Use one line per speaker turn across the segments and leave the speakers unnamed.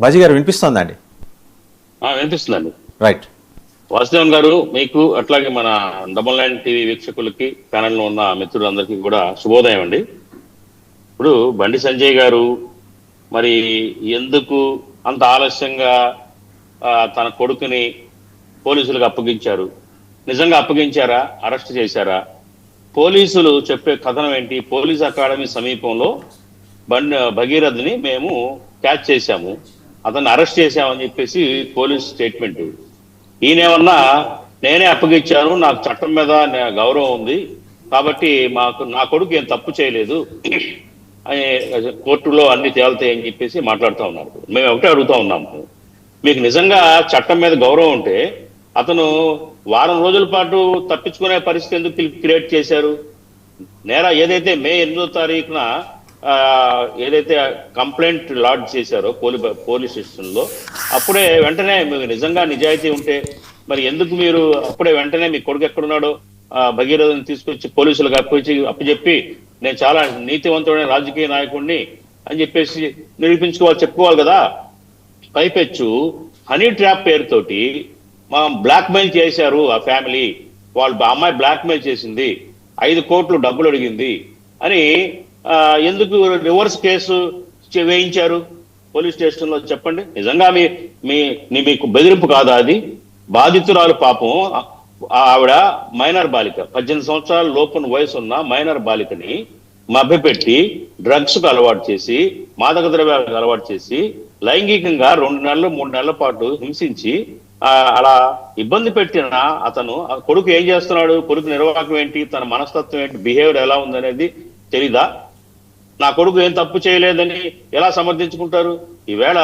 బాజీ గారు వినిపిస్తోందండి?
వినిపిస్తుందండి.
రైట్.
వాసుదేవన్ గారు, మీకు అట్లాగే మన డబుల్ నైన్ టీవీ వీక్షకులకి, ఛానల్లో ఉన్న మిత్రులందరికీ కూడా శుభోదయం అండి. ఇప్పుడు బండి సంజయ్ గారు మరి ఎందుకు అంత ఆలస్యంగా తన కొడుకుని పోలీసులకు అప్పగించారు? నిజంగా అప్పగించారా? అరెస్ట్ చేశారా? పోలీసులు చెప్పే కథనం ఏంటి? పోలీస్ అకాడమీ సమీపంలో భగీరథ్ని మేము క్యాచ్ చేశాము, అతన్ని అరెస్ట్ చేశామని చెప్పేసి పోలీస్ స్టేట్మెంట్. ఈయనేమన్నా నేనే అప్పగించాను, నాకు చట్టం మీద గౌరవం ఉంది కాబట్టి నా కొడుకు ఏం తప్పు చేయలేదు అని కోర్టులో అన్ని తేలుతాయని చెప్పేసి మాట్లాడుతూ ఉన్నారు. మేము ఒకటే అడుగుతా ఉన్నాము, మీకు నిజంగా చట్టం మీద గౌరవం ఉంటే అతను వారం రోజుల పాటు తప్పించుకునే పరిస్థితి ఎందుకు క్రియేట్ చేశారు? ఏదైతే మే 8వ తారీఖున ఏదైతే కంప్లైంట్ లాడ్జ్ చేశారో పోలీస్ స్టేషన్లో, అప్పుడే వెంటనే మీకు నిజంగా నిజాయితీ ఉంటే మరి ఎందుకు మీరు అప్పుడే వెంటనే మీ కొడుకు ఎక్కడున్నాడో భగీరథని తీసుకొచ్చి పోలీసులకు అప్పచెప్పి నేను చాలా నీతివంతుడైన రాజకీయ నాయకుడిని అని చెప్పేసి చెప్పుకోవాలి కదా. పైపెచ్చు హనీ ట్రాప్ పేరుతోటి బ్లాక్ మెయిల్ చేశారు ఆ ఫ్యామిలీ, అమ్మాయి బ్లాక్ మెయిల్ చేసింది, 5 కోట్లు డబ్బులు అడిగింది అని ఎందుకు రివర్స్ కేసు వేయించారు పోలీస్ స్టేషన్లో? చెప్పండి. నిజంగా మీకు బెదిరింపు కాదా అది? బాధితురాలు పాపం ఆవిడ మైనర్ బాలిక, 18 సంవత్సరాల లోపు వయసు ఉన్న మైనర్ బాలికని మభ్యపెట్టి డ్రగ్స్కు అలవాటు చేసి, మాదక ద్రవ్యాలకు అలవాటు చేసి, లైంగికంగా 2 నెలలు 3 నెలల పాటు హింసించి అలా ఇబ్బంది పెట్టిన అతను కొడుకు ఏం చేస్తున్నాడు? కొడుకు నిర్వాహకం ఏంటి? తన మనస్తత్వం ఏంటి? బిహేవియర్ ఎలా ఉందనేది తెలీదా? నా కొడుకు ఏం తప్పు చేయలేదని ఎలా సమర్థించుకుంటారు? ఈవేళ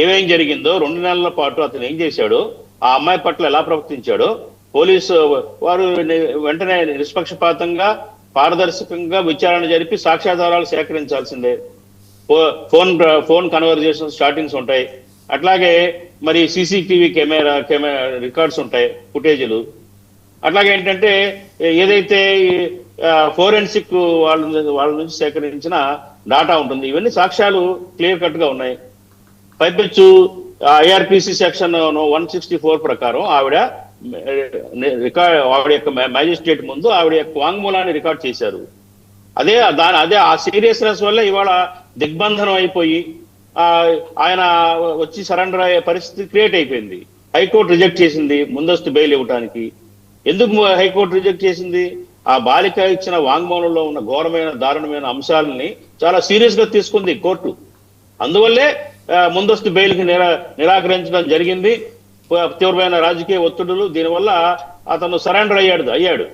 ఏమేం జరిగిందో, 2 నెలల పాటు అతను ఏం చేశాడో, ఆ అమ్మాయి పట్ల ఎలా ప్రవర్తించాడో పోలీసు వారు వెంటనే నిష్పక్షపాతంగా పారదర్శకంగా విచారణ జరిపి సాక్ష్యాధారాలు సేకరించాల్సిందే. ఫోన్ కన్వర్జేషన్ స్టార్టింగ్స్ ఉంటాయి, అట్లాగే మరి సీసీటీవీ కెమెరా రికార్డ్స్ ఉంటాయి, ఫుటేజీలు. అట్లాగే ఏంటంటే ఏదైతే ఫోరెన్సిక్ వాళ్ళ నుంచి సేకరించిన డాటా ఉంటుంది, ఇవన్నీ సాక్ష్యాలు క్లియర్ కట్ గా ఉన్నాయి. పైపెచ్చు ఐఆర్పిసి సెక్షన్ 164 ప్రకారం ఆవిడ యొక్క మ్యాజిస్ట్రేట్ ముందు ఆవిడ యొక్క వాంగ్మూలాన్ని రికార్డ్ చేశారు. అదే ఆ సీరియస్నెస్ వల్ల ఇవాళ దిగ్బంధనం అయిపోయి ఆయన వచ్చి సరెండర్ అయ్యే పరిస్థితి క్రియేట్ అయిపోయింది. హైకోర్టు రిజెక్ట్ చేసింది ముందస్తు బెయిల్ ఇవ్వడానికి. ఎందుకు హైకోర్టు రిజెక్ట్ చేసింది? ఆ బాలిక ఇచ్చిన వాంగ్మూలంలో ఉన్న ఘోరమైన దారుణమైన అంశాలని చాలా సీరియస్ గా తీసుకుంది కోర్టు. అందువల్లే ముందస్తు బెయిల్కి నిరాకరించడం జరిగింది. తీవ్రమైన రాజకీయ ఒత్తిడులు, దీనివల్ల అతను సరెండర్ అయ్యాడు.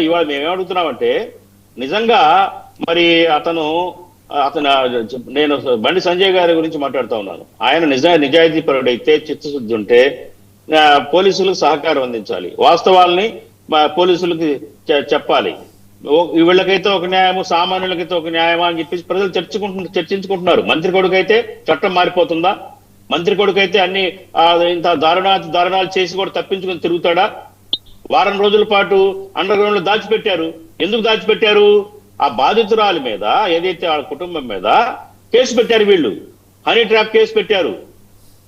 ఇవాళ మేమేమడుగుతున్నామంటే, నిజంగా మరి నేను బండి సంజయ్ గారి గురించి మాట్లాడుతూ ఉన్నాను. ఆయన నిజాయితీ పరుడైతే, చిత్తశుద్ధి ఉంటే పోలీసులకు సహకారం అందించాలి, వాస్తవాల్ని పోలీసులకి చెప్పాలి. వీళ్ళకైతే ఒక న్యాయము, సామాన్యులకైతే ఒక న్యాయమా అని చెప్పేసి ప్రజలు చర్చించుకుంటున్నారు. మంత్రి కొడుకు అయితే చట్టం మారిపోతుందా? మంత్రి కొడుకు అయితే అన్ని ఇంత దారుణాలు చేసి కూడా తప్పించుకొని తిరుగుతాడా? వారం రోజుల పాటు అండర్ గ్రౌండ్ లో దాచిపెట్టారు. ఎందుకు దాచిపెట్టారు? ఆ బాధితురాలి మీద, ఏదైతే ఆ కుటుంబం మీద కేసు పెట్టారు. వీళ్ళు హనీ ట్రాప్ కేసు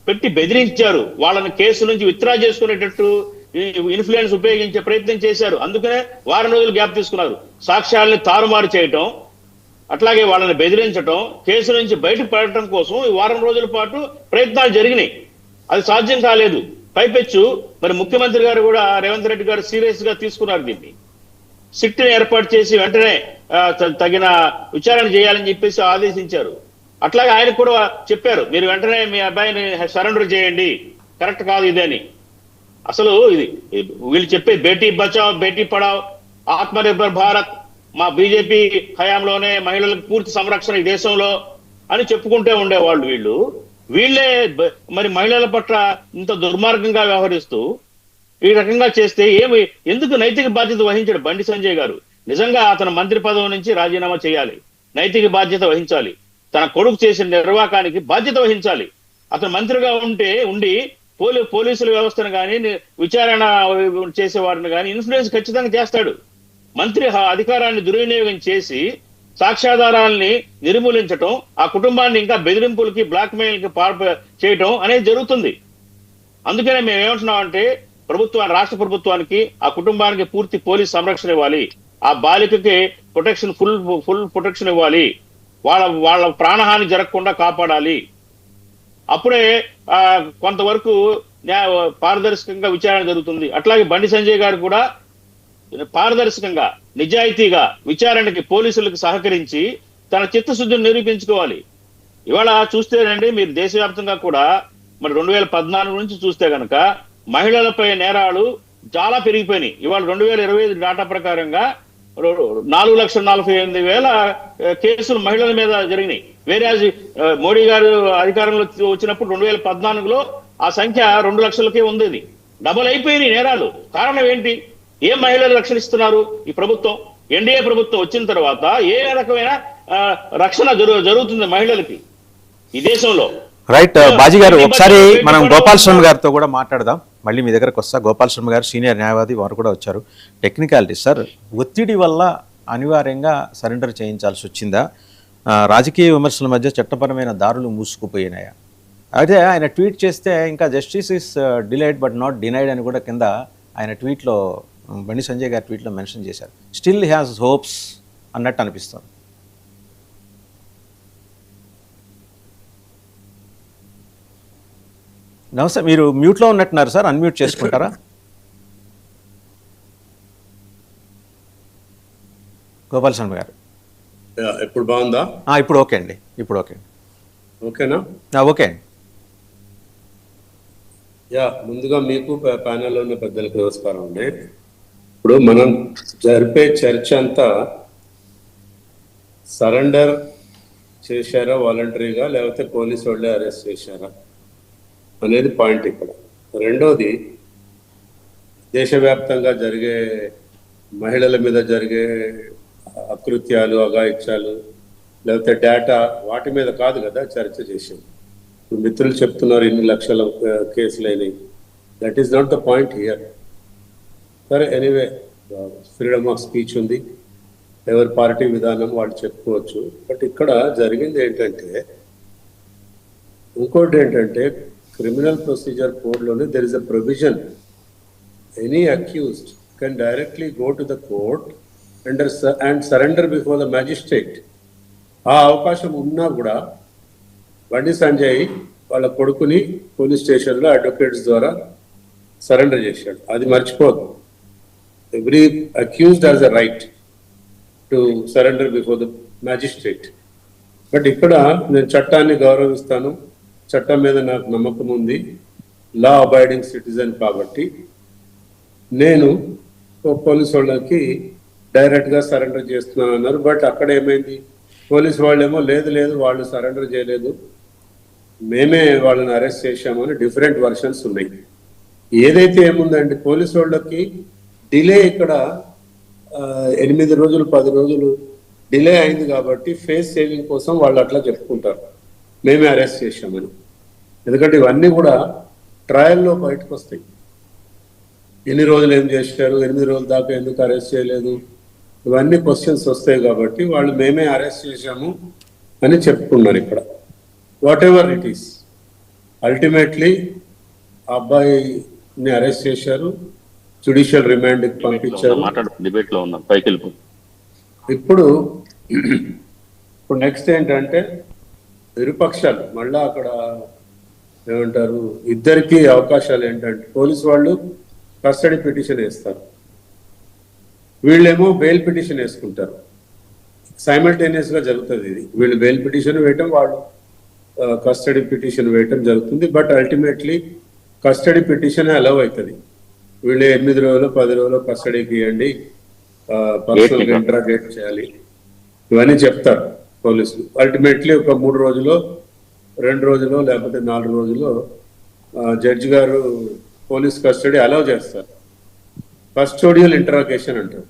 పెట్టి బెదిరించారు. వాళ్ళని కేసు నుంచి విత్డ్రా చేసుకునేటట్టు ఇన్ఫ్లుయెన్స్ ఉపయోగించే ప్రయత్నం చేశారు. అందుకనే వారం రోజులు గ్యాప్ తీసుకున్నారు. సాక్ష్యాలని తారుమారు చేయటం, అట్లాగే వాళ్ళని బెదిరించటం, కేసు నుంచి బయటకు పడటం కోసం ఈ వారం రోజుల పాటు ప్రయత్నాలు జరిగినాయి. అది సాధ్యం కాలేదు. పైపెచ్చు మరి ముఖ్యమంత్రి గారు కూడా, రేవంత్ రెడ్డి గారు సీరియస్ గా తీసుకున్నారు. దీన్ని సిట్ని ఏర్పాటు చేసి వెంటనే తగిన విచారణ చేయాలని చెప్పేసి ఆదేశించారు. అట్లాగే ఆయన కూడా చెప్పారు, మీరు వెంటనే మీ అబ్బాయిని సరెండర్ చేయండి, కరెక్ట్ కాదు ఇదని. అసలు ఇది వీళ్ళు చెప్పే బేటీ బచావ్ బేటీ పడావ్, ఆత్మనిర్భర్ భారత్, మా బీజేపీ హయాంలోనే మహిళలకు పూర్తి సంరక్షణ ఈ దేశంలో అని చెప్పుకుంటే ఉండేవాళ్ళు. వీళ్ళే మరి మహిళల పట్ల ఇంత దుర్మార్గంగా వ్యవహరిస్తూ ఈ రకంగా చేస్తే ఎందుకు నైతిక బాధ్యత వహించాడు బండి సంజయ్ గారు? నిజంగా అతను మంత్రి పదవి నుంచి రాజీనామా చేయాలి, నైతిక బాధ్యత వహించాలి, తన కొడుకు చేసిన నిర్వాకానికి బాధ్యత వహించాలి. అతను మంత్రిగా ఉండి పోలీసుల వ్యవస్థను కానీ, విచారణ చేసేవారిని కానీ ఇన్ఫ్లుయెన్స్ ఖచ్చితంగా చేస్తాడు. మంత్రి అధికారాన్ని దుర్వినియోగం చేసి సాక్ష్యాధారాలని నిర్మూలించటం, ఆ కుటుంబాన్ని ఇంకా బెదిరింపులకి బ్లాక్ మెయిల్ కి చేయటం అనేది జరుగుతుంది. అందుకనే మేము ఏమంటున్నామంటే రాష్ట్ర ప్రభుత్వానికి ఆ కుటుంబానికి పూర్తి పోలీస్ సంరక్షణ ఇవ్వాలి, ఆ బాలికకి ప్రొటెక్షన్ ఫుల్ ప్రొటెక్షన్ ఇవ్వాలి, వాళ్ళ ప్రాణహాని జరగకుండా కాపాడాలి. అప్పుడే కొంతవరకు పారదర్శకంగా విచారణ జరుగుతుంది. అట్లాగే బండి సంజయ్ గారు కూడా పారదర్శకంగా నిజాయితీగా విచారణకి పోలీసులకు సహకరించి తన చిత్తశుద్ధిని నిరూపించుకోవాలి. ఇవాళ చూస్తేనండి మీరు దేశవ్యాప్తంగా కూడా మరి 2014 నుంచి చూస్తే గనక మహిళలపై నేరాలు చాలా పెరిగిపోయినాయి. ఇవాళ 2025 డాటా ప్రకారంగా 4,48,000 కేసులు మహిళల మీద జరిగినాయి. వేరే మోడీ గారు అధికారంలో వచ్చినప్పుడు 2014లో ఆ సంఖ్య 2 లక్షలకే ఉంది. డబల్ అయిపోయినాయి నేరాలు. కారణం ఏంటి? ఏ మహిళలు రక్షణిస్తున్నారు ఈ ప్రభుత్వం? ఎన్డీఏ ప్రభుత్వం వచ్చిన తర్వాత ఏ రకమైన రక్షణ జరుగుతుంది మహిళలకి ఈ దేశంలో?
రైట్ బాజీ గారు, ఒకసారి మనం గోపాల్ శర్మ గారితో కూడా మాట్లాడదాం. మళ్ళీ మీ దగ్గరకు వస్తా. గోపాల్ శర్మ గారు సీనియర్ న్యాయవాది, వారు కూడా వచ్చారు. టెక్నికాలిటీ సార్, ఒత్తిడి వల్ల అనివార్యంగా సరెండర్ చేయించాల్సి వచ్చిందా? రాజకీయ విమర్శల మధ్య చట్టపరమైన దారులు మూసుకుపోయినాయా? అయితే ఆయన ట్వీట్ చేస్తే ఇంకా justice is delayed but not denied అని కూడా కింద ఆయన ట్వీట్లో, బండి సంజయ్ గారి ట్వీట్లో మెన్షన్ చేశారు. స్టిల్ హ్యాస్ హోప్స్ అన్నట్టు అనిపిస్తుంది. నమస్తే, మీరు మ్యూట్లో ఉన్నట్టున్నారు సార్, అన్మ్యూట్ చేసుకుంటారా? గోపాల్ శర్మ గారు
ఇప్పుడు బాగుందా?
ఇప్పుడు ఓకే అండి, ఇప్పుడు ఓకే.
ఓకేనా?
ఓకే అండి.
ముందుగా మీకు ప్యానెల్లో ఉన్న పెద్దలకు నమస్కారం అండి. ఇప్పుడు మనం జరిపే చర్చ అంతా సరెండర్ చేశారా వాలంటరీగా, లేకపోతే పోలీసు వాళ్ళే అరెస్ట్ చేశారా అనేది పాయింట్ ఇక్కడ. రెండోది, దేశవ్యాప్తంగా జరిగే మహిళల మీద జరిగే అకృత్యాలు, అఘాయిత్యాలు, లేకపోతే డేటా, వాటి మీద కాదు కదా చర్చ చేసేది. ఇప్పుడు మిత్రులు చెప్తున్నారు ఇన్ని లక్షల కేసులైనవి. That is not the point here. సరే, ఎనీవే, ఫ్రీడమ్ ఆఫ్ స్పీచ్ ఉంది, ఎవరి పార్టీ విధానం వాళ్ళు చెప్పుకోవచ్చు. బట్ ఇక్కడ జరిగింది ఏంటంటే, ఇంకోటి ఏంటంటే, క్రిమినల్ ప్రొసీజర్ కోడ్లోనే there is a provision, any accused can directly go to the court and surrender before the magistrate. ఆ అవకాశం ఉన్నా కూడా బండి సంజయ్ వాళ్ళ కొడుకుని పోలీస్ స్టేషన్లో అడ్వకేట్స్ ద్వారా సరెండర్ చేశాడు. అది మర్చిపోదు. Every accused has a right to surrender before the magistrate. But ఇక్కడ నేను చట్టాన్ని గౌరవిస్తాను, చట్టం మీద నాకు నమ్మకం ఉంది, లా అబైడింగ్ సిటిజన్ కాబట్టి నేను పోలీసు వాళ్ళకి డైరెక్ట్గా సరెండర్ చేస్తున్నాను అన్నారు. బట్ అక్కడ ఏమైంది, పోలీసు వాళ్ళేమో లేదు వాళ్ళు సరెండర్ చేయలేదు, మేమే వాళ్ళని అరెస్ట్ చేశామని డిఫరెంట్ వర్షన్స్ ఉన్నాయి. ఏదైతే ఏముందండి, పోలీసు వాళ్ళకి డిలే ఇక్కడ 8 రోజులు 10 రోజులు డిలే అయింది కాబట్టి ఫేస్ సేవింగ్ కోసం వాళ్ళు అట్లా చెప్పుకుంటారు, మేమే అరెస్ట్ చేశామని. ఎందుకంటే ఇవన్నీ కూడా ట్రయల్లో బయటకు వస్తాయి. ఎన్ని రోజులు ఏం చేశారు, 8 రోజుల దాకా ఎందుకు అరెస్ట్ చేయలేదు, ఇవన్నీ క్వశ్చన్స్ వస్తాయి కాబట్టి వాళ్ళు మేమే అరెస్ట్ చేశాము అని చెప్పుకున్నారు. ఇక్కడ what ever it is, ultimately ఆ అబ్బాయిని అరెస్ట్ చేశారు, జ్యుడిషియల్ రిమాండ్కి పంపించారు. ఇప్పుడు నెక్స్ట్ ఏంటంటే, ఇరుపక్షాలు మళ్ళా అక్కడ ఏమంటారు, ఇద్దరికి అవకాశాలు ఏంటంటే, పోలీసు వాళ్ళు కస్టడీ పిటిషన్ వేస్తారు, వీళ్ళేమో బెయిల్ పిటిషన్ వేసుకుంటారు. సైమల్టేనియస్గా జరుగుతుంది ఇది. వీళ్ళు బెయిల్ పిటిషన్ వేయటం, వాళ్ళు కస్టడీ పిటిషన్ వేయటం జరుగుతుంది. But ultimately custody petition allow అవుతుంది. వీళ్ళు 8 రోజులు 10 రోజులు కస్టడీకి ఇవ్వండి, పర్సనల్గా ఇంటరాగేట్ చేయాలి, ఇవన్నీ చెప్తారు పోలీసులు. అల్టిమేట్లీ ఒక 3 రోజులు 2 రోజులు లేకపోతే 4 రోజులు జడ్జి గారు పోలీస్ కస్టడీ అలౌ చేస్తారు. కస్టోడియల్ ఇంటరాగేషన్ అంటారు.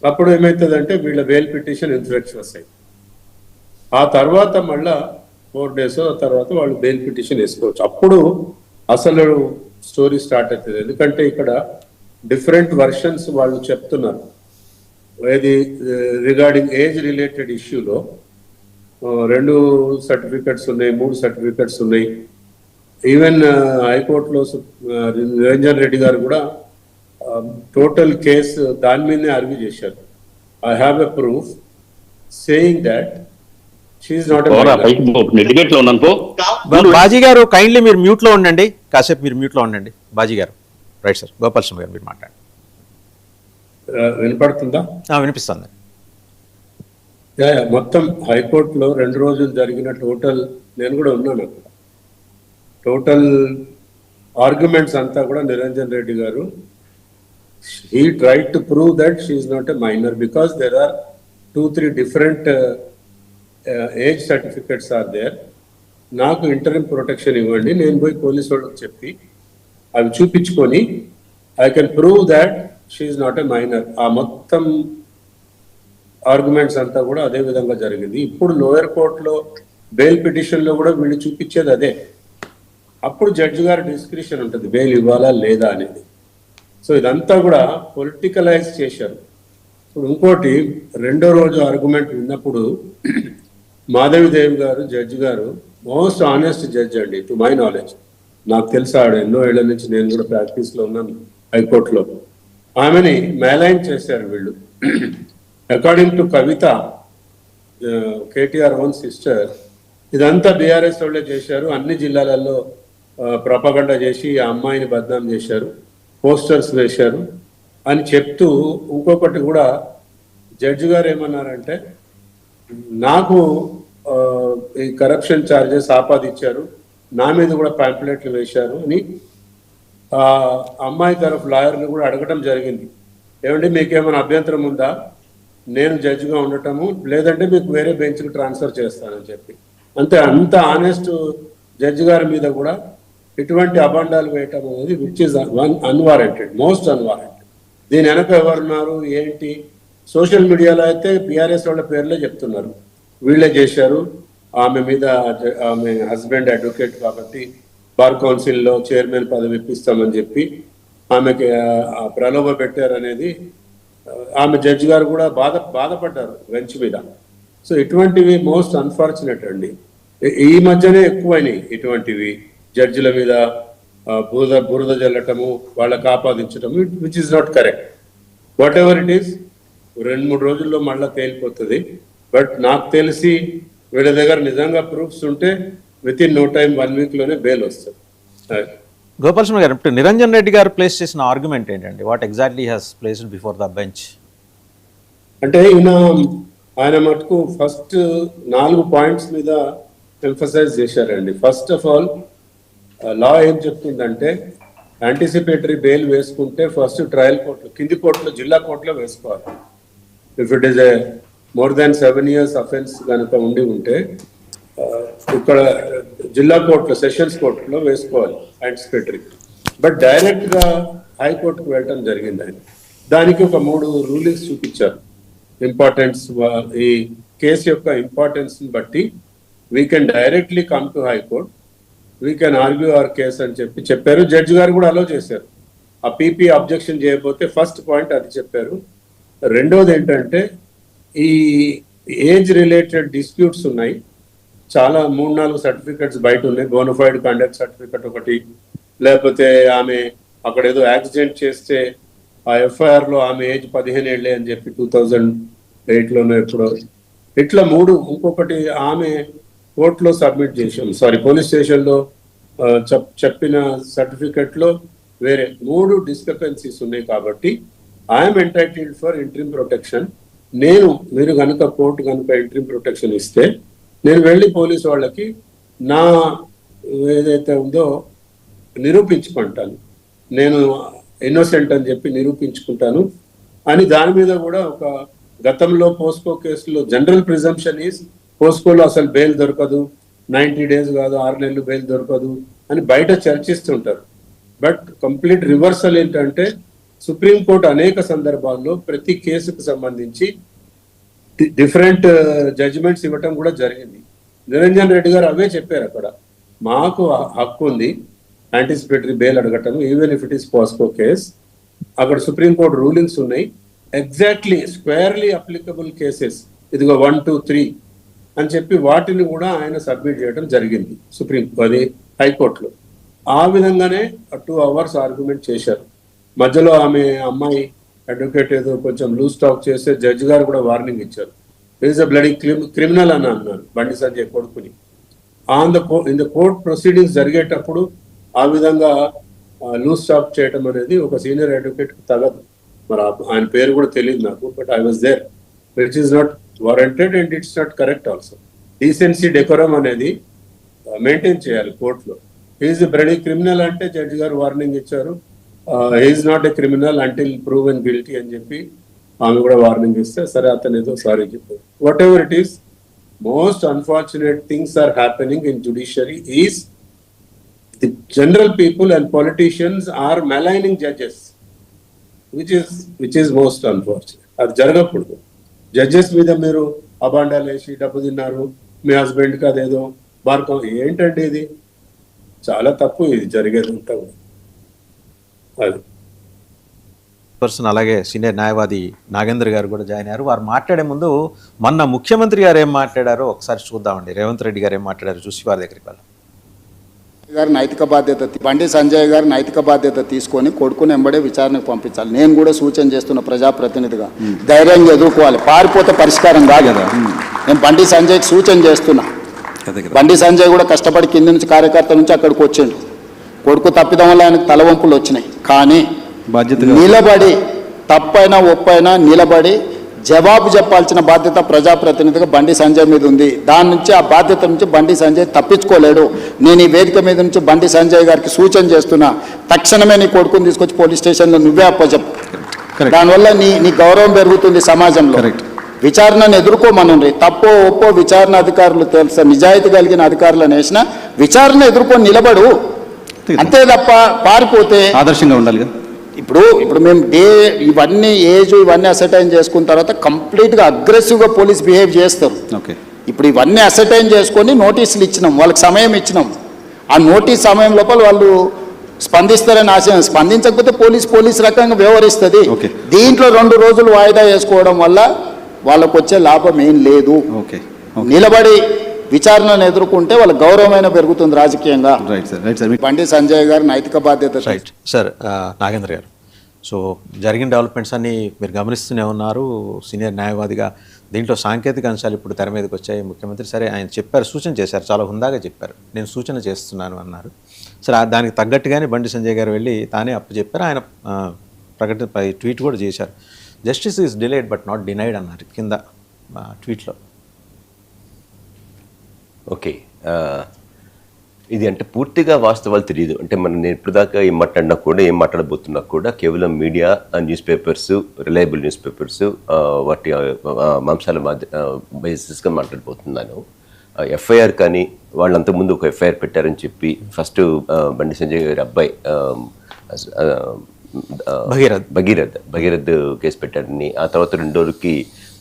అప్పుడు ఏమవుతుందంటే వీళ్ళ బెయిల్ పిటిషన్ ఇన్ఫ్లెక్షన్ అయ్యి ఆ తర్వాత మళ్ళా 4 days తర్వాత వాళ్ళు బెయిల్ పిటిషన్ వేసుకోవచ్చు. అప్పుడు అసలు స్టోరీ స్టార్ట్ అవుతుంది. ఎందుకంటే ఇక్కడ డిఫరెంట్ వర్షన్స్ వాళ్ళు చెప్తున్నారు. ఏది రిగార్డింగ్ ఏజ్ రిలేటెడ్ ఇష్యూలో 2 సర్టిఫికెట్స్ ఉన్నాయి, 3 సర్టిఫికెట్స్ ఉన్నాయి. ఈవెన్ హైకోర్టులో నిరంజన్ రెడ్డి గారు కూడా టోటల్ కేసు దాని మీదనే ఆర్గ్యూ చేశారు. I have a proof saying that she's not
debate లో ఉన్నాను పో.
బాజీ గారు కైండ్లీ మీరు మ్యూట్ లో ఉండండి, కాసేపు మీరు మ్యూట్ లో ఉండండి. బాజీ గారు రైట్ సార్, గోపాల్ స్వామి గారు మీరు మాట్లాడండి.
వినపడుతుందా?
వినిపిస్తుంది.
మొత్తం హైకోర్టులో 2 రోజులు జరిగిన టోటల్, నేను కూడా ఉన్నాను అక్కడ, టోటల్ ఆర్గ్యుమెంట్స్ అంతా కూడా నిరంజన్ రెడ్డి గారు he tried to prove that she is not a minor because there are 2-3 different age certificates are there. నాకు ఇంటరిమ్ ప్రొటెక్షన్ ఇవ్వండి, నేను పోయి పోలీసు వాళ్ళకి చెప్పి అవి చూపించుకొని I can prove that she is not a minor. ఆ మొత్తం ఆర్గ్యుమెంట్స్ అంతా కూడా అదే విధంగా జరిగింది. ఇప్పుడు లోయర్ కోర్టులో బెయిల్ పిటిషన్లో కూడా వీళ్ళు చూపించేది అదే. అప్పుడు జడ్జి గారి డిస్క్రిప్షన్ ఉంటుంది బెయిల్ ఇవ్వాలా లేదా అనేది. సో ఇదంతా కూడా పొలిటికలైజ్ చేశారు. ఇప్పుడు ఇంకోటి, 2వ రోజు ఆర్గ్యుమెంట్ విన్నప్పుడు మాధవిదేవి గారు, జడ్జి గారు, మోస్ట్ ఆనెస్ట్ జడ్జి అండి టు మై నాలెడ్జ్. నాకు తెలుసు, ఆవిడ ఎన్నో ఏళ్ల నుంచి, నేను కూడా ప్రాక్టీస్లో ఉన్నాను హైకోర్టులో. ఆమెని మేలైన్ చేశారు వీళ్ళు. According to Kavitha, KTR own sister, ఇదంతా బీఆర్ఎస్ వాళ్ళే చేశారు, అన్ని జిల్లాలలో ప్రపగండ చేసి ఆ అమ్మాయిని బద్నాం చేశారు, పోస్టర్స్ వేశారు అని చెప్తూ, ఇంకొకటి కూడా జడ్జి గారు ఏమన్నారంటే, నాకు ఈ కరప్షన్ ఛార్జెస్ ఆపాదించారు, నా మీద కూడా ప్యాంప్లెట్లు వేశారు అని అమ్మాయి తరఫు లాయర్ని కూడా అడగటం జరిగింది. ఏమంటే మీకేమైనా అభ్యంతరం ఉందా నేను జడ్జిగా ఉండటము, లేదంటే మీకు వేరే బెంచ్కి ట్రాన్స్ఫర్ చేస్తానని చెప్పి. అంత ఆనెస్ట్ జడ్జి గారి మీద కూడా ఇటువంటి అబండాలు వేయటం అనేది which is unwarranted, most unwarranted. దీని వెనక ఎవరున్నారు ఏంటి? సోషల్ మీడియాలో అయితే బీఆర్ఎస్ వాళ్ళ పేర్లే చెప్తున్నారు, వీళ్ళే చేశారు, ఆమె మీద, ఆమె హస్బెండ్ అడ్వకేట్ కాబట్టి బార్ కౌన్సిల్లో చైర్మన్ పదవి ఇప్పిస్తామని చెప్పి ఆమెకి ప్రలోభ పెట్టారనేది ఆమె జడ్జి గారు కూడా బాధపడ్డారు బెంచ్ మీద. సో ఇటువంటివి మోస్ట్ అన్ఫార్చునేట్ అండి. ఈ మధ్యనే ఎక్కువైనాయి ఇటువంటివి, జడ్జిల మీద బురద జల్లటము, వాళ్ళకి ఆపాదించటము, which is not correct. Whatever it is, 2-3 రోజుల్లో మళ్ళీ తేలిపోతుంది. బట్ నాకు తెలిసి వీళ్ళ దగ్గర నిజంగా ప్రూఫ్స్ ఉంటే విత్ ఇన్ నో టైమ్ 1 వీక్లోనే బెయిల్ వస్తుంది.
గోపాల్ స్వామి గారు, ఇప్పుడు నిరంజన్ రెడ్డి గారు ప్లేస్ చేసిన ఆర్గ్యుమెంట్ ఏంటండి? What exactly has placed before the bench?
అంటే ఆయన మటుకు ఫస్ట్ 4 పాయింట్స్ మీద ఎంఫసైజ్ చేశారండి. ఫస్ట్ ఆఫ్ ఆల్, లా ఏం చెప్తుందంటే, యాంటిసిపేటరీ బెయిల్ వేసుకుంటే ఫస్ట్ ట్రయల్ కోర్టులో, కింది కోర్టులో, జిల్లా కోర్టులో వేసుకోవాలి. If it is a more than 7 years offence కనుక ఉంటే ఇక్కడ జిల్లా కోర్టులో, సెషన్స్ కోర్టులో వేసుకోవాలి యాంటిసిపేటరీ. బట్ డైరెక్ట్గా హైకోర్టుకు వెళ్ళటం జరిగింది ఆయన. దానికి ఒక 3 రూలింగ్స్ చూపించారు. ఇంపార్టెన్స్, ఈ కేసు యొక్క ఇంపార్టెన్స్ని బట్టి we can directly come to high court, we can argue our case అని చెప్పారు. జడ్జి గారు కూడా అలో చేశారు. ఆ పీపీ అబ్జెక్షన్ చేయకపోతే ఫస్ట్ పాయింట్ అది చెప్పారు. రెండోది ఏంటంటే, ఈ ఏజ్ రిలేటెడ్ డిస్ప్యూట్స్ ఉన్నాయి, చాలా 3-4 సర్టిఫికెట్స్ బయట ఉన్నాయి. బోనఫైడ్ కండక్ట్ సర్టిఫికెట్ ఒకటి, లేకపోతే ఆమె అక్కడ ఏదో యాక్సిడెంట్ చేస్తే ఆ ఎఫ్ఐఆర్లో ఆమె ఏజ్ 15 ఏళ్ళే అని చెప్పి 2008లోనో ఎప్పుడో, ఇట్లా 3. ఇంకొకటి ఆమె కోర్టులో సబ్మిట్ చేసాం, పోలీస్ స్టేషన్లో చెప్పిన సర్టిఫికెట్లో వేరే 3 డిస్క్రిపెన్సీస్ ఉన్నాయి. కాబట్టి I'm entitled for interim protection. మీరు కనుక కోర్టు కనుక ఇంట్రీమ్ ప్రొటెక్షన్ ఇస్తే నేను వెళ్ళి పోలీసు వాళ్ళకి నా ఏదైతే ఉందో నిరూపించుకుంటాను, నేను ఇన్నోసెంట్ అని చెప్పి నిరూపించుకుంటాను అని. దాని మీద కూడా ఒక గతంలో పోస్కో కేసులో జనరల్ ప్రిజంప్షన్ ఈజ్ పోస్కోలో అసలు బెయిల్ దొరకదు, 90 days కాదు 6 నెలలు బెయిల్ దొరకదు అని బయట చర్చిస్తుంటారు. బట్ కంప్లీట్ రివర్సల్ ఏంటంటే, సుప్రీంకోర్టు అనేక సందర్భాల్లో ప్రతి కేసుకు సంబంధించి డిఫరెంట్ జడ్జిమెంట్స్ ఇవ్వటం కూడా జరిగింది. నిరంజన్ రెడ్డి గారు అవే చెప్పారు. అక్కడ మాకు హక్కు ఉంది యాంటిసిపేటరీ బెయిల్ అడగటం, even if it is POSCO case. అక్కడ సుప్రీంకోర్టు రూలింగ్స్ ఉన్నాయి, ఎగ్జాక్ట్లీ స్క్వేర్లీ అప్లికబుల్ కేసెస్ ఇదిగో 1, 2, 3 అని చెప్పి వాటిని కూడా ఆయన సబ్మిట్ చేయడం జరిగింది హైకోర్టులో. ఆ విధంగానే 2 hours ఆర్గ్యుమెంట్ చేశారు. మధ్యలో ఆమె అమ్మాయి అడ్వకేట్ ఏదో కొంచెం లూజ్ టాక్ చేస్తే జడ్జి గారు కూడా వార్నింగ్ ఇచ్చారు. ఈజ్ అ బ్లడీ క్రిమినల్ అని అన్నారు బండి సంజయ్ కొడుకుని. ఇన్ ద కోర్ట్ ప్రొసీడింగ్స్ జరిగేటప్పుడు ఆ విధంగా లూజ్ టాక్ చేయడం అనేది ఒక సీనియర్ అడ్వకేట్ కి తగదు. మరి ఆయన పేరు కూడా తెలియదు నాకు, but I was there, which is not warranted and it's not correct also. Decency decorum అనేది మెయింటైన్ చేయాలి కోర్టులో. ఈజ్ బ్లడీ క్రిమినల్ అంటే జడ్జి గారు వార్నింగ్ ఇచ్చారు. Is not a criminal until proven guilty అని చెప్పి ఆమె కూడా వార్నింగ్ ఇస్తే సరే అతను ఏదో సారీ చెప్పారు. Whatever it is, most unfortunate things are happening in judiciary is the general people and politicians are maligning judges, which is most unfortunate. అది జరగకూడదు. జడ్జెస్ మీద మీరు అబాండాలు వేసి డబ్బు తిన్నారు, మీ హస్బెండ్కి అదేదో బార్కం, ఏంటంటే ఇది చాలా తప్పు. ఇది జరిగేది అంతా కూడా అది
పర్సన్. అలాగే సీనియర్ న్యాయవాది నాగేంద్ర గారు కూడా జాయిన్ అయ్యారు. వారు మాట్లాడే ముందు మొన్న ముఖ్యమంత్రి గారు ఏం మాట్లాడారో ఒకసారి చూద్దామండి. రేవంత్ రెడ్డి గారు ఏం మాట్లాడారో చూసి వారి దగ్గరికి వెళ్ళాం.
బండి సంజయ్ గారు నైతిక బాధ్యత తీసుకొని కొడుకుని వెంబడే విచారణకు పంపించాలి. నేను కూడా సూచన చేస్తున్న ప్రజాప్రతినిధిగా ధైర్యంగా ఎదుర్కోవాలి. పారిపోతే పరిష్కారం కాదు కదా. నేను బండి సంజయ్కి సూచన చేస్తున్నా. బండి సంజయ్ కూడా కష్టపడి కింద నుంచి కార్యకర్త నుంచి అక్కడికి వచ్చిండు. కొడుకు తప్పిదం వల్ల ఆయనకు తలవంపులు వచ్చినాయి. కానీ నిలబడి తప్పైనా ఒప్పైనా నిలబడి జవాబు చెప్పాల్సిన బాధ్యత ప్రజాప్రతినిధిగా బండి సంజయ్ మీద ఉంది. దాని నుంచి ఆ బాధ్యత నుంచి బండి సంజయ్ తప్పించుకోలేడు. నేను ఈ వేదిక మీద నుంచి బండి సంజయ్ గారికి సూచన చేస్తున్నా, తక్షణమే నీ కొడుకుని తీసుకొచ్చి పోలీస్ స్టేషన్లో నువ్వే అప్పచెప్పు. దానివల్ల నీ గౌరవం పెరుగుతుంది సమాజంలో. విచారణను ఎదుర్కోమనండి. తప్పో ఒప్పో విచారణ అధికారులు తెలుసా, నిజాయితీ కలిగిన అధికారులను వేసిన విచారణ ఎదుర్కొని నిలబడు. అంతే తప్ప పారిపోతే
ఆదర్శంగా ఉండాలి.
ఇప్పుడు మేము ఇవన్నీ ఇవన్నీ అసర్టైన్ చేసుకున్న తర్వాత కంప్లీట్గా అగ్రెసివ్గా పోలీస్ బిహేవ్ చేస్తారు. ఇప్పుడు ఇవన్నీ అసర్టైన్ చేసుకొని నోటీసులు ఇచ్చినాం, వాళ్ళకి సమయం ఇచ్చినాం. ఆ నోటీస్ సమయం లోపల వాళ్ళు స్పందిస్తారని ఆశ, స్పందించకపోతే పోలీస్ రకంగా వ్యవహరిస్తుంది. దీంట్లో 2 రోజులు వాయిదా వేసుకోవడం వల్ల వాళ్ళకు వచ్చే లాభం ఏం లేదు. నిలబడి విచారణను ఎదుర్కొంటే వాళ్ళ గౌరవమైన పెరుగుతుంది రాజకీయంగా. బండి సంజయ్ గారు నైతిక బాధ్యత.
Right sir. నాగేంద్ర గారు, సో జరిగిన డెవలప్మెంట్స్ అన్ని మీరు గమనిస్తూనే ఉన్నారు సీనియర్ న్యాయవాదిగా. దీంట్లో సాంకేతిక అంశాలు ఇప్పుడు తెర మీదకి వచ్చాయి. ముఖ్యమంత్రి సరే ఆయన చెప్పారు, సూచన చేశారు, చాలా హుందాగా చెప్పారు. నేను సూచన చేస్తున్నాను అన్నారు. సరే దానికి తగ్గట్టుగానే బండి సంజయ్ గారు వెళ్ళి తానే అప్పు చెప్పారు. ఆయన ప్రకటన ట్వీట్ కూడా చేశారు. Justice is delayed but not denied అన్నారు కింద ట్వీట్లో.
ఓకే, ఇది అంటే పూర్తిగా వాస్తవాలు తెలియదు. అంటే నేను ఇప్పుడు దాకా ఏం మాట్లాడినా కూడా ఏం మాట్లాడబోతున్నా కూడా కేవలం media, news papers, reliable news papers వాటి అంశాల బేసిస్గా మాట్లాడబోతున్నాను. ఎఫ్ఐఆర్ కానీ వాళ్ళు అంతకుముందు ఒక ఎఫ్ఐఆర్ పెట్టారని చెప్పి ఫస్ట్ బండి సంజయ్ గారి అబ్బాయి భగీరథ్ కేసు పెట్టారని, ఆ తర్వాత 2 రోజులకి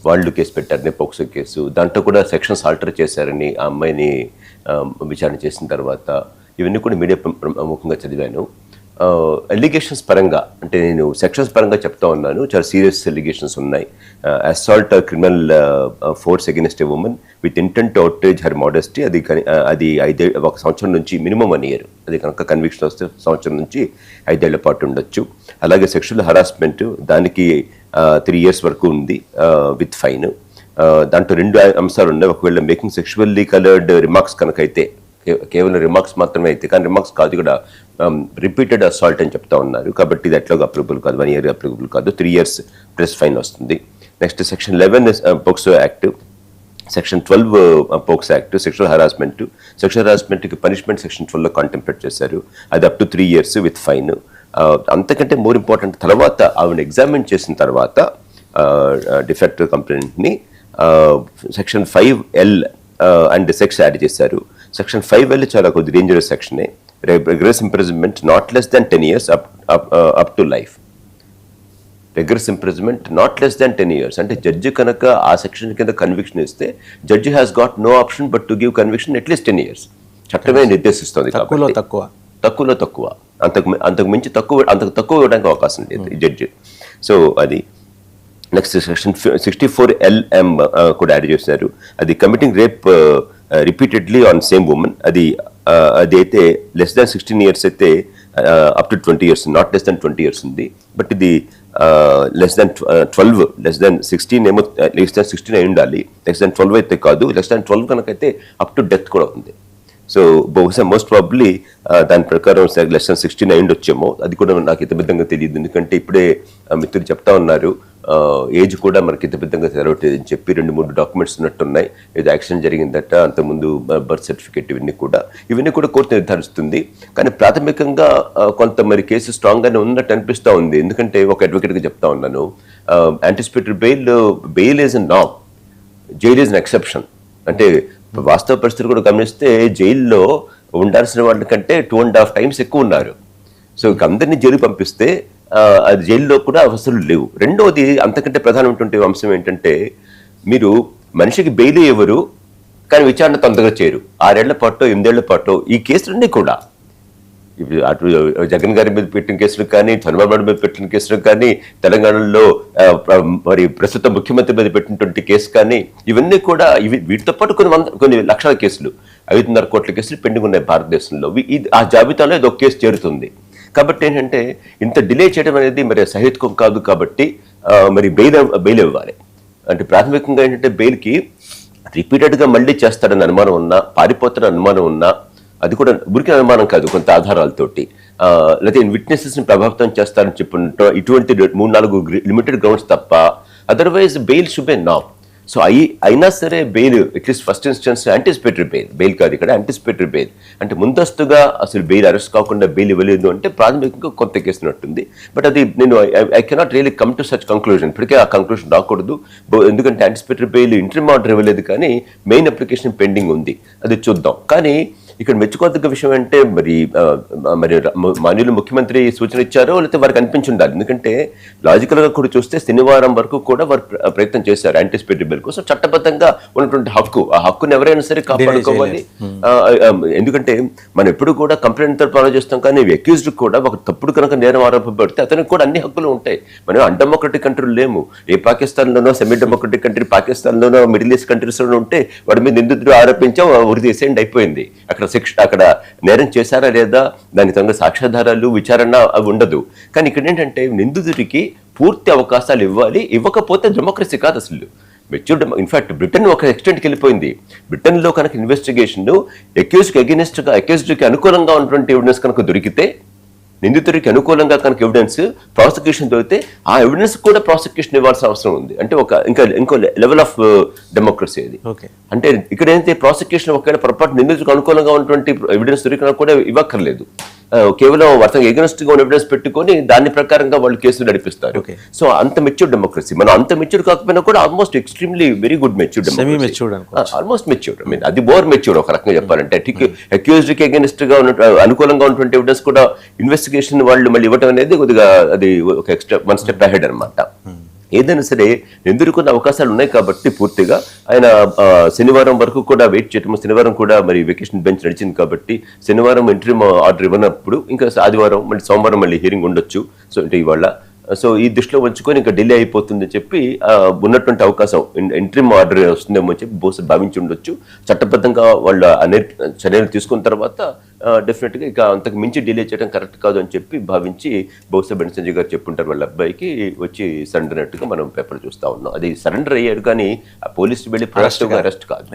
వాళ్ళు కేసు పెట్టారని, పోక్సో కేసు. దాంట్లో కూడా సెక్షన్స్ ఆల్టర్ చేశారని ఆ అమ్మాయిని విచారణ చేసిన తర్వాత ఇవన్నీ కూడా మీడియా ప్రముఖంగా చదివాను. ఎలిగేషన్స్ పరంగా అంటే నేను సెక్షన్స్ పరంగా చెప్తా ఉన్నాను. చాలా సీరియస్ ఎలిగేషన్స్ ఉన్నాయి. Assault criminal force against a women with intent to outrage her modesty. అది 1 సంవత్సరం నుంచి మినిమం 1 year. అది కనుక కన్విక్షన్ వస్తే 1 సంవత్సరం నుంచి 5 ఏళ్ల పాటు ఉండొచ్చు. అలాగే సెక్షువల్ హరాస్మెంట్, దానికి 3 years వరకు ఉంది విత్ ఫైన్. దాంట్లో 2 అంశాలు ఉన్నాయి. ఒకవేళ మేకింగ్ సెక్షువల్లీ కలర్డ్ రిమార్క్స్ కనుక అయితే, కేవలం రిమార్క్స్ మాత్రమే అయితే, కానీ రిమార్క్స్ కాదు కూడా రిపీటెడ్ అసాల్ట్ అని చెప్తా ఉన్నారు. కాబట్టి ఇది ఎట్లాగో అప్రూవబుల్ కాదు, 1 year అప్రూవబుల్ కాదు. 3 years ప్లస్ ఫైన్ వస్తుంది. Next section 11 POCSO act, section 12 POCSO act sexual harassment. Sexual హరాస్మెంట్కి పనిష్మెంట్ సెక్షన్ 12లో కాంటెంప్లేట్ చేశారు. అది up to 3 years with fine. అంతకంటే మోర్ ఇంపార్టెంట్, తర్వాత ఆవిడ ఎగ్జామిన్ చేసిన తర్వాత డిఫెక్టివ్ కంప్లైంట్ని సెక్షన్ 5L అండ్ 6 యాడ్ చేశారు. సెక్షన్ 5L చాలా కొద్ది డేంజరస్ సెక్షనే. Rigorous imprisonment not less than 10 years up to life. Rigorous imprisonment not less than 10 years అంటే జడ్జి కనుక ఆ సెక్షన్ కింద కన్విక్షన్ ఇస్తే judge has got no option but to give conviction at least 10 years. చట్టమే నిర్దేశిస్తుంది. తక్కువలో తక్కువ, అంతకు మించి అంతకు తక్కువ ఇవ్వడానికి అవకాశం లేదు ఈ జడ్జి. సో అది నెక్స్ట్ సెక్షన్ 64LM కూడా యాడ్ చేశారు. అది committing rape repeatedly on same women. అది అయితే లెస్ దాన్ 16 years అయితే up to 20 years, not less than 20 years ఉంది. బట్ ఇది లెస్ దాన్ 12, లెస్ దాన్ 16 ఏమో, లెస్ దాన్ 16 అయి ఉండాలి. లెస్ దాన్ 12 అయితే కాదు, లెస్ దాన్ 12 కనుకైతే అప్ టు డెత్ కూడా ఉంది. సో బహుశా మోస్ట్ ప్రాబబ్లీ దాని ప్రకారం లెస్ దాన్ 16 అయి ఉండొచ్చేమో. అది కూడా నాకు ఇతబద్ధంగా తెలియదు, ఎందుకంటే ఇప్పుడే మిత్రులు చెప్తా ఉన్నారు ఏజ్ కూడా మనకి ఇతబద్ధంగా తెలవట్లేదు అని చెప్పి 2-3 డాక్యుమెంట్స్ ఉన్నట్టున్నాయి. ఏదో యాక్సిడెంట్ జరిగిందట, అంతకుముందు బర్త్ సర్టిఫికేట్, ఇవన్నీ కూడా కోర్టు నిర్ధారిస్తుంది. కానీ ప్రాథమికంగా కొంత మరి కేసు స్ట్రాంగ్గానే ఉన్నట్టు అనిపిస్తూ ఉంది. ఎందుకంటే ఒక అడ్వకేట్గా చెప్తా ఉన్నాను, anticipated bail is a norm, jail is an exception. అంటే వాస్తవ పరిస్థితులు కూడా గమనిస్తే జైల్లో ఉండాల్సిన వాళ్ళ కంటే 2.5 times ఎక్కువ ఉన్నారు. సో అందరినీ జైలు పంపిస్తే అది జైల్లో కూడా అవసరాలు లేవు. రెండవది, అంతకంటే ప్రధానమైనటువంటి అంశం ఏంటంటే, మీరు మనిషికి బెయిల్ ఎవరు కానీ విచారణ తొందరగా చేయరు. 6 ఏళ్ల పాటు 8 ఏళ్ల పాటు ఈ కేసులన్నీ కూడా, అటు జగన్ గారి మీద పెట్టిన కేసులు కానీ, చంద్రబాబు మీద పెట్టిన కేసులు కానీ, తెలంగాణలో మరి ప్రస్తుత ముఖ్యమంత్రి మీద పెట్టినటువంటి కేసు కానీ, ఇవన్నీ కూడా వీటితో పాటు కొన్ని లక్షల కేసులు, 5.5 కోట్ల కేసులు పెండింగ్ ఉన్నాయి భారతదేశంలో. ఆ జాబితాలో ఇది ఒక కేసు చేరుతుంది. కాబట్టి ఏంటంటే ఇంత డిలే చేయడం అనేది మరి సహేతుకం కాదు. కాబట్టి మరి బెయిల్ ఇవ్వాలి. అంటే ప్రాథమికంగా ఏంటంటే బెయిల్కి రిపీటెడ్గా మళ్ళీ చేస్తాడని అనుమానం ఉన్నా, పారిపోతాడని అనుమానం ఉన్నా, అది కూడా ఉరికి అనుమానం కాదు, కొంత ఆధారాలతోటి, లేకపోతే విట్నెసెస్ని ప్రభావితం చేస్తారని చెప్పినట్టు ఇటువంటి 3-4 లిమిటెడ్ గ్రౌండ్స్ తప్ప otherwise bail should be not. So అయినా సరే bail at least first instance anticipatory bail కాదు, ఇక్కడ యాంటిసిపేటరీ బెయిల్ అంటే ముందస్తుగా అసలు బెయిల్ అరెస్ట్ కాకుండా బెయిల్ ఇవ్వలేదు అంటే ప్రాథమికంగా కొంత కేసునట్టుంది. బట్ అది నేను I cannot really come to such conclusion. ఇప్పటికే ఆ కంక్లూజన్ రాకూడదు, ఎందుకంటే యాంటిసిపేటరీ బెయిల్ ఇంటరిమ్ ఆర్డర్ ఇవ్వలేదు కానీ మెయిన్ అప్లికేషన్ పెండింగ్ ఉంది, అది చూద్దాం. కానీ ఇక్కడ మెచ్చుకోదగ్గ విషయం అంటే మరి మాన్యులు ముఖ్యమంత్రి సూచన ఇచ్చారో లేకపోతే వారికి అనిపించి ఉండాలి. ఎందుకంటే లాజికల్గా కూడా చూస్తే శనివారం వరకు కూడా వారు ప్రయత్నం చేశారు యాంటిసిపేటరీ బెయిల్ కోసం. చట్టబద్ధంగా ఉన్నటువంటి హక్కు, ఆ హక్కును ఎవరైనా సరే కాపాడుకోవాలి. ఎందుకంటే మనం ఎప్పుడు కూడా కంప్లైంట్ తరపు ఆలోచిస్తాం, కానీ అక్యూజ్డ్ కూడా ఒక తప్పుడు కనుక నేరం ఆరోపబడితే అతనికి కూడా అన్ని హక్కులు ఉంటాయి. మనం అన్డెమోక్రటిక్ కంట్రీలు లేము. ఏ పాకిస్తాన్లోనో, సెమీ డెమోక్రటిక్ కంట్రీ పాకిస్తాన్లోనో, మిడిల్ ఈస్ట్ కంట్రీస్లోనో ఉంటే వాడి మీద నిందితుడు ఆరోపించాం, ఉరి తీసేయండి, అయిపోయింది. అక్కడ నేరం చేశారా లేదా, దాని తగ్గ సాక్ష్యాధారాలు, విచారణ అవి ఉండదు. కానీ ఇక్కడ ఏంటంటే నిందితుడికి పూర్తి అవకాశాలు ఇవ్వాలి. ఇవ్వకపోతే డెమోక్రసీ కాదు అసలు. మెచ్యూర్డ్ ఇన్ఫాక్ట్ బ్రిటన్ ఒక ఎక్స్టెంట్కి వెళ్ళిపోయింది. బ్రిటన్లో కనుక ఇన్వెస్టిగేషన్ అక్యూజ్డ్కి అనుకూలంగా ఉన్నటువంటి ఎవిడెన్స్ కనుక దొరికితే, నిందితుడికి అనుకూలంగా కనుక ఎవిడెన్స్ ప్రాసిక్యూషన్ దొరికితే ఆ ఎవిడెన్స్ కూడా ప్రాసిక్యూషన్ ఇవ్వాల్సిన అవసరం ఉంది. అంటే ఇంకో లెవెల్ ఆఫ్ డెమోక్రసీ అది. అంటే ఇక్కడ ఏంటంటే ప్రాసిక్యూషన్ ఒకవేళ పొరపాటు నిందితుడికి అనుకూలంగా ఉన్నటువంటి ఎవిడెన్స్ దొరికినా కూడా ఇవ్వక్కర్లేదు. కేవలం వర్తకు ఎగనెస్ట్ గా ఎవిడెన్స్ పెట్టుకొని దాని ప్రకారంగా వాళ్ళు కేసులు నడిపిస్తారు. సో అంత మెచ్యూర్ డెమోక్రసీ. మనం అంత మెచ్యూర్ కాకపోయినా కూడా almost extremely very good mature democracy, almost mature. అది మోర్ మెచ్యూర్ ఒక రకంగా చెప్పాలంటే. అక్యూజ్డ్ కి ఎగనెస్ట్ గా అనుకూలంగా ఉన్నటువంటి ఎవిడెన్స్ కూడా ఇన్వెస్టిగేషన్ వాళ్ళు మళ్ళీ ఇవ్వడం అనేది కొద్దిగా అది ఒక ఎక్స్ట్రా 1 step ahead అన్నమాట. ఏదైనా సరే నిందితుడికి అవకాశాలు ఉన్నాయి కాబట్టి పూర్తిగా ఆయన శనివారం వరకు కూడా వెయిట్ చేయటం. శనివారం కూడా మరి వెకేషన్ బెంచ్ నడిచింది కాబట్టి శనివారం ఇంటరిమ్ ఆర్డర్ ఇవ్వనప్పుడు ఇంకా ఆదివారం మళ్ళీ సోమవారం మళ్ళీ హియరింగ్ ఉండొచ్చు. సో అంటే ఇవాళ సో ఈ దృష్టిలో ఉంచుకొని ఇంకా డిలే అయిపోతుందని చెప్పి ఉన్నటువంటి అవకాశం ఇంటరిమ్ ఆర్డర్ వస్తుందేమో చెప్పి బహుశా భావించి ఉండొచ్చు. చట్టబద్ధంగా వాళ్ళు అనేక చర్యలు తీసుకున్న తర్వాత డెఫినెట్గా ఇక అంతకు మించి డిలే చేయడం కరెక్ట్ కాదు అని చెప్పి భావించి బహుశా బండి సంజయ్ గారు చెప్పుంటారు వాళ్ళ అబ్బాయికి వచ్చి సరెండర్ అయినట్టుగా మనం పేపర్ చూస్తా ఉన్నాం. అది సరెండర్ అయ్యారు కానీ ఆ పోలీసు వెళ్ళి అరెస్ట్ కాదు.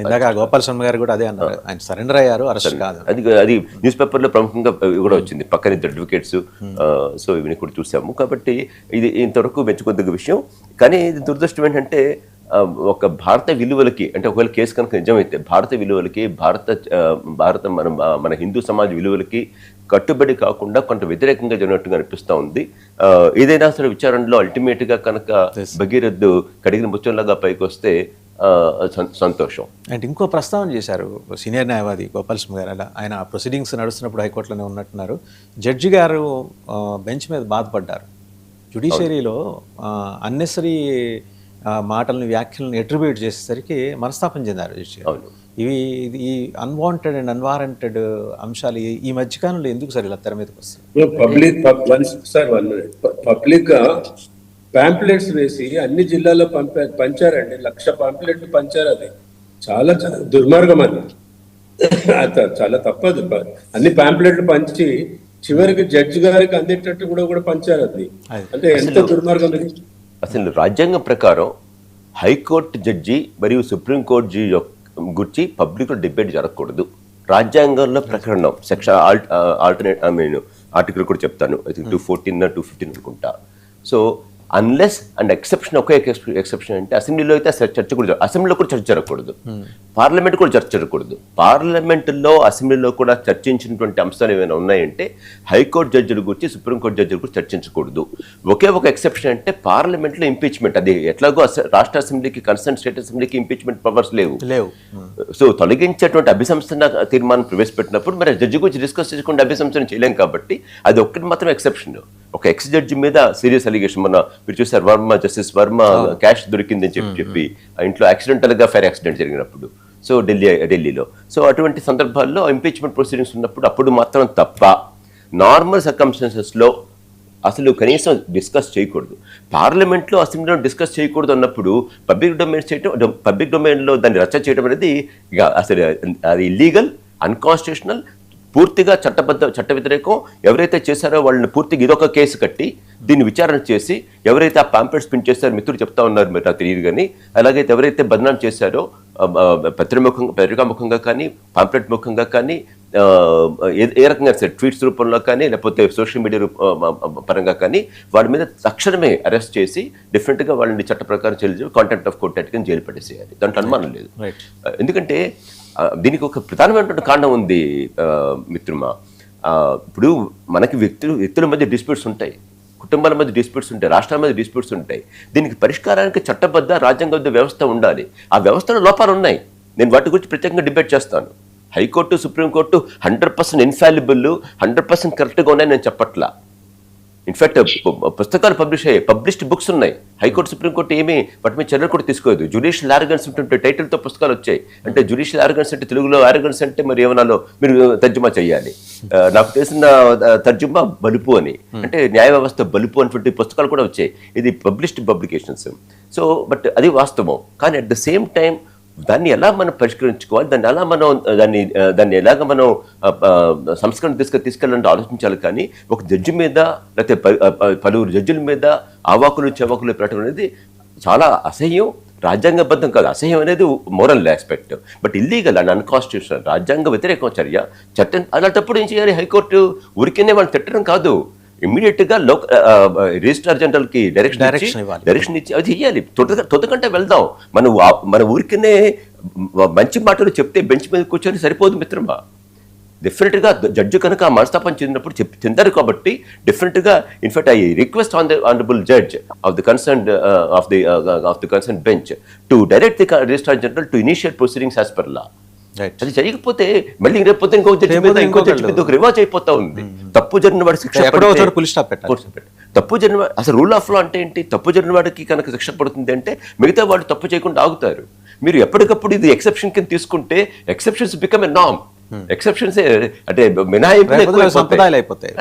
గోపాల్ శర్మ గారు కూడా అదే అన్నారు, ఆయన సరెండర్ అయ్యారు, అరెస్ట్ కాదు.
అది న్యూస్ పేపర్లో ప్రముఖంగా కూడా వచ్చింది, పక్కన 2 అడ్వకేట్స్. సో ఇవన్నీ కూడా చూసాము. కాబట్టి ఇది ఇంతవరకు మెచ్చుకోదగ్గ విషయం. కానీ ఇది దురదృష్టం ఏంటంటే ఒక భారత విలువలకి, అంటే ఒకవేళ కేసు కనుక నిజమైతే భారత విలువలకి, మన హిందూ సమాజ విలువలకి కట్టుబడి కాకుండా కొంత వ్యతిరేకంగా జరిగినట్టుగా అనిపిస్తూ ఉంది. ఏదైనా సరే విచారణలో అల్టిమేట్గా కనుక భగీరథ్ కడిగిన ముత్యంలాగా పైకి వస్తే సంతోషం.
అండ్ ఇంకో ప్రస్తావన చేశారు సీనియర్ న్యాయవాది గోపాల్ శర్మ గారు. అలా ఆయన ప్రొసీడింగ్స్ నడుస్తున్నప్పుడు హైకోర్టులోనే ఉన్నట్టున్నారు. జడ్జి గారు బెంచ్ మీద బాధపడ్డారు. జ్యుడిషియరీలో అన్నెసరీ మాటలను, వ్యాఖ్యలను అట్రిబ్యూట్ చేసేసరికి మనస్తాపం చెందారు జడ్జి గారు. ఈ అన్వాంటెడ్ అండ్ అన్వారంటెడ్ అంశాలు ఈ మధ్యకాలంలో ఎందుకు సార్ ఇలా తెర మీదకి వస్తాయి?
పబ్లిక్ గా పాంప్లెట్స్ వేసి అన్ని జిల్లాల్లో పంచారండి. 1,00,000 పాంప్లెట్లు పంచారు. అది చాలా దుర్మార్గం. అది చాలా తప్పదు. అన్ని పాంప్లెట్లు పంచి చివరికి జడ్జి గారికి అందేటట్టు కూడా పంచారు. అది అంటే ఎంత దుర్మార్గం ఇది.
అసలు రాజ్యాంగం ప్రకారం హైకోర్టు జడ్జి మరియు సుప్రీంకోర్టు జడ్జి గురించి పబ్లిక్లో డిబేట్ జరగకూడదు. రాజ్యాంగంలో ప్రకరణం సెక్షన్ ఆర్టికల్ కూడా చెప్తాను, 214 215 అనుకుంటా. So unless and exception, okay exception అంటే అసెంబ్లీలో అయితే చర్చ కూడా అసెంబ్లీలో కూడా చర్చ జరగకూడదు, పార్లమెంట్ కూడా చర్చ జరగకూడదు. పార్లమెంటులో అసెంబ్లీలో కూడా చర్చించినటువంటి అంశాలు ఏమైనా ఉన్నాయంటే హైకోర్టు జడ్జిల గురించి సుప్రీంకోర్టు జడ్జిల గురించి చర్చించకూడదు. ఒకే ఒక ఎక్సెప్షన్ అంటే పార్లమెంట్లో ఇంపీచ్మెంట్. అది ఎట్లాగో రాష్ట్ర అసెంబ్లీకి, కన్సర్న్ స్టేట్ అసెంబ్లీకి ఇంపీచ్మెంట్ పవర్స్ లేవు. సో తొలగించేటువంటి అభిశంసన తీర్మానం ప్రవేశపెట్టినప్పుడు మరి జడ్జి గురించి డిస్కస్ చేసుకుంటే అభిశంసన చేయలేం కాబట్టి అది ఒక్కటి మాత్రం ఎక్సెప్షన్. ఒక ఎక్స్ జడ్జి మీద సీరియస్ అలిగేషన్, మన మీరు చూసారు జస్టిస్ వర్మ క్యాష్ దొరికిందని చెప్పి ఆ ఇంట్లో యాక్సిడెంటల్ గా ఫైర్ యాక్సిడెంట్ జరిగినప్పుడు, సో ఢిల్లీలో. సో అటువంటి సందర్భాల్లో ఇంపీచ్మెంట్ ప్రొసీడింగ్స్ ఉన్నప్పుడు అప్పుడు మాత్రం తప్ప నార్మల్ సర్కమ్స్టాన్సెస్లో అసలు కనీసం డిస్కస్ చేయకూడదు. పార్లమెంట్లో అసెంబ్లీలో డిస్కస్ చేయకూడదు అన్నప్పుడు పబ్లిక్ డొమైన్లో దాన్ని రచ్చ చేయడం అనేది ఇక అసలు అది ఇల్లీగల్, అన్కాన్స్టిట్యూషనల్, పూర్తిగా చట్ట వ్యతిరేకం. ఎవరైతే చేశారో వాళ్ళని పూర్తిగా ఇదొక కేసు కట్టి దీన్ని విచారణ చేసి ఎవరైతే ఆ పాంప్లెట్స్ ప్రింట్ చేశారో మిత్రులు చెప్తా ఉన్నారు, మీరు నాకు తెలియదు కానీ, అలాగైతే ఎవరైతే బదనాం చేశారో పత్రికాముఖంగా కానీ పాంప్లెట్ ముఖంగా కానీ ఏ రకంగా ట్వీట్స్ రూపంలో కానీ లేకపోతే సోషల్ మీడియా పరంగా కానీ వాళ్ళ మీద తక్షణమే అరెస్ట్ చేసి డిఫరెంట్గా వాళ్ళని చట్ట ప్రకారం చెల్లి contempt of court act jail పట్టేసేయాలి. దాంట్లో అనుమానం లేదు. ఎందుకంటే దీనికి ఒక ప్రధానమైనటువంటి కారణం ఉంది మిత్రుమా. ఇప్పుడు మనకి వ్యక్తుల మధ్య డిస్ప్యూట్స్ ఉంటాయి, కుటుంబాల మధ్య డిస్ప్యూట్స్ ఉంటాయి, రాష్ట్రాల మధ్య డిస్ప్యూట్స్ ఉంటాయి. దీనికి పరిష్కారానికి చట్టబద్ధ రాజ్యాంగబద్ధ వ్యవస్థ ఉండాలి. ఆ వ్యవస్థలో లోపాలు ఉన్నాయి. నేను వాటి గురించి ప్రత్యేకంగా డిబేట్ చేస్తాను. హైకోర్టు, సుప్రీంకోర్టు 100% ఇన్ఫాలిబుల్, 100% కరెక్ట్గా ఉన్నాయని నేను చెప్పట్లా. ఇన్ఫాక్ట్ పుస్తకాలు పబ్లిష్డ్ బుక్స్ ఉన్నాయి. హైకోర్టు, సుప్రీంకోర్టు ఏమీ వాటి మీద చర్యలు కూడా తీసుకోలేదు. జ్యుడిషియల్ ఆర్గన్స్ ఉంటుంటే టైటిల్తో పుస్తకాలు వచ్చాయి. అంటే జ్యుడిషియల్ ఆర్గన్స్ అంటే తెలుగులో ఆర్గన్స్ అంటే మరి ఏమన్నాలో మీరు తర్జుమా చేయాలి. నాకు తెలిసిన తర్జుమా బలుపు అని, అంటే న్యాయ వ్యవస్థ బలుపు అనేటువంటి పుస్తకాలు కూడా వచ్చాయి. ఇది పబ్లిష్డ్ పబ్లికేషన్స్. సో బట్ అది వాస్తవం. కానీ అట్ ద సేమ్ టైం దాన్ని ఎలా మనం పరిష్కరించుకోవాలి, దాన్ని ఎలాగ మనం సంస్కరణ తీసుకెళ్ళాలంటే ఆలోచించాలి. కానీ ఒక జడ్జి మీద లేకపోతే పలువురు జడ్జిల మీద ఆవాకులు చెవాకులు పెట్టడం అనేది చాలా అసహ్యం, రాజ్యాంగబద్ధం కాదు. అసహ్యం అనేది moral aspect, but illegal and unconstitutional, రాజ్యాంగ వ్యతిరేకం చట్టం. అలాంటప్పుడు ఏం చేయాలి? హైకోర్టు ఊరికేనే వాళ్ళు తిట్టడం కాదు, ఇమ్మీడియట్ గా రిజిస్ట్రార్ జనరల్ కి డైరెక్షన్ ఇచ్చి అది చెయ్యాలి. తొందరకంటే వెళ్దాం. మన ఊరికనే మంచి మాటలు చెప్తే బెంచ్ మీద కూర్చొని సరిపోదు మిత్రమా. డెఫినెట్ గా జడ్జి కనుక ఆ మనస్తాపం చెందినప్పుడు చెందారు కాబట్టి డెఫినెట్ గా in fact I request on the honourable judge of the concern bench to direct the registrar general to initiate proceedings as per law. అది చేయకపోతే మళ్ళీ రేపు ఇంకొక జడ్జి మీద ఒక రివాజ్ అయిపోతా ఉంది. తప్పు జరిగిన వాడి శిక్ష, తప్పు జరిగిన వాడు అసలు రూల్ ఆఫ్ లా అంటే ఏంటి? తప్పు జరిగిన వాడికి కనుక శిక్ష పడుతుంది అంటే మిగతా వాడు తప్పు చేయకుండా ఆగుతారు. మీరు ఎప్పటికప్పుడు ఇది ఎక్సెప్షన్ కింద తీసుకుంటే exceptions become a norm. Exceptions అంటే మినహాయింపు అయిపోతాయి.